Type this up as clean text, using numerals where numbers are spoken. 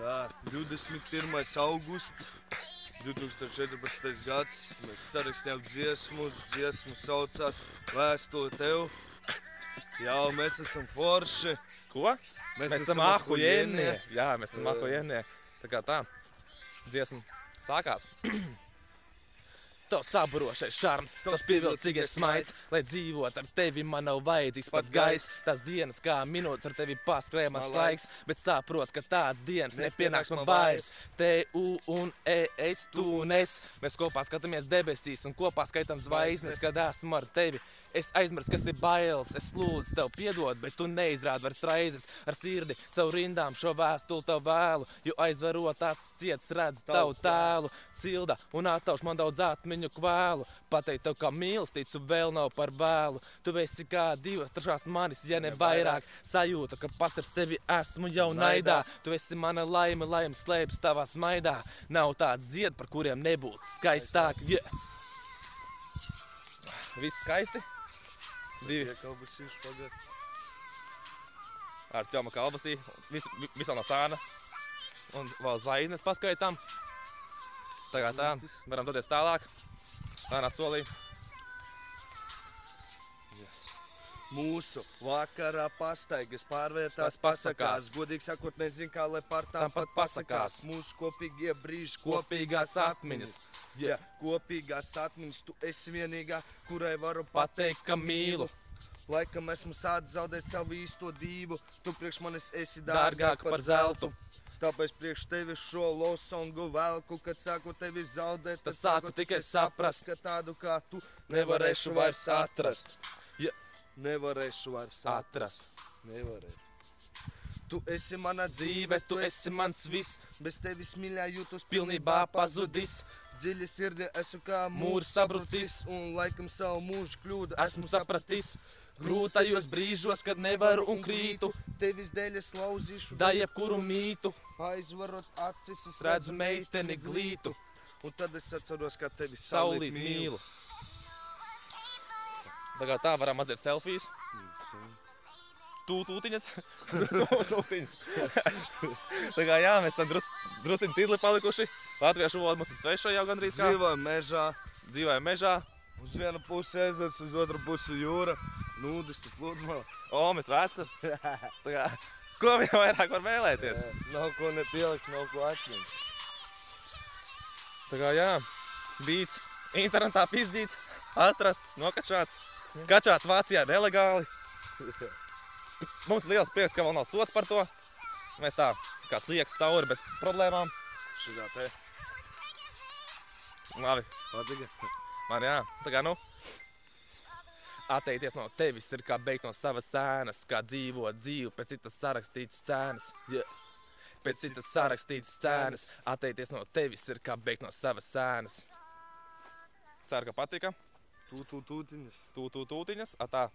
Tā, 21. augusts, 2014. gads, mēs sarakstījām dziesmu saucās Vēstule tev. Jā, mēs esam forši. Ko? Mēs esam ahujenie. Jā, mēs esam ahujenie. Tā kā tā, dziesma sākās. Tavs saburošais šarms, tavs pievilcīgais smaids, lai dzīvot ar tevi man nav vajadzīgs pat gaiss. Tās dienas kā minūtes ar tevi paskrēja mans laiks, bet saprot, ka tāds dienas nepienāks man vairs. T-U un E-S, tu un es. Mēs kopā skatāmies debesīs un kopā skaitām zvaigznes, kad esmu ar tevi. Es aizmirstu, kas ir bailes, es lūdzu tev piedot, bet tu neizrādi vairs raizes. Ar sirdi caur rindām šo vēstuli tev vēlu, jo aizverot acis ciets redz tavu tēlu. Cilda un attauš man daudz atmiņu kvēlu, pateikt tev kā mīlestīcu vēl nav par vēlu. Tu esi kā divas trešās manis, ja ne vairāk, sajūta, ka pats ar sevi esmu jau naidā. Tu esi mana laime, laime slēpjas tavā smaidā. Nav tāds zied, par kuriem nebūtu skaistāk. Viss skaisti. Divi. Ar Tjoma kalbasī, visā no sāna. Un vēl zvaigznes paskaitām. Tagad tā, varam doties tālāk. Tānā solī. Mūsu vakarā pastaigas pārvērtās pasakās. Godīgi sakot, nezinu, kā lai par tām pat pasakās. Mūsu kopīgie brīži, kopīgās atmiņas. Ja kopīgās atmiņas, tu esi vienīgā, kurai varu pateikt, ka mīlu. Laikam esmu sācis zaudēt savu īsto dzīvu, tu priekš manis esi dārgāk par zeltu. Tāpēc priekš tevi šo love songu velku, kad sāku tevi zaudēt, tad sāku tikai saprast, ka tādu kā tu nevarēšu vairs atrast. Nevarēšu vairs atrast. Nevarēšu. Tu esi mana dzīve, tu esi mans viss. Bez tevis mīļā jūtos pilnībā pazudis. Dziļi sirdī esmu kā mūrs sabrucis, un laikam savu mūžu kļūdu esmu sapratis. Grūtajos brīžos, kad nevaru un krītu, tevis dēļ es lauzīšu da jebkuru mītu. Aizvarot acis, es redzu meiteni glītu, un tad es atceros, ka tevi saulīt mīlu. Tagad tā, varam mazliet selfijas. Tūtiņas. Tūtiņas. Tā kā jā, mēs esam drusciņi tīzli palikuši. Latviešu valoda mums ir sveša jau gandrīz kā. Dzīvojam mežā. Uz vienu pusi ezers, uz otru pusi jūra. Nūdisti pludmala. O, mēs vecas. Tā kā, ko vēl vairāk var vēlēties? Nav ko nepielikt, nav ko atņemt. Tā kā jā, bīts internetā pizdīts, atrasts, nokačāts. Kačāts Vācijā nelegāli. Mums ir liels prieks, ka vēl nav sots par to. Mēs tā kā sliekas tauri bez problēmām. Šitā te. Labi. Patika. Man jā, tā kā nu. Atteikties no tevis ir kā beigt no savas sēnas, kā dzīvot dzīvi pēc citas sarakstītas cēnas. Pēc citas sarakstītas cēnas. Atteikties no tevis ir kā beigt no savas sēnas. Ceru, ka patika. Tūtiņas. Tūtiņas, atā.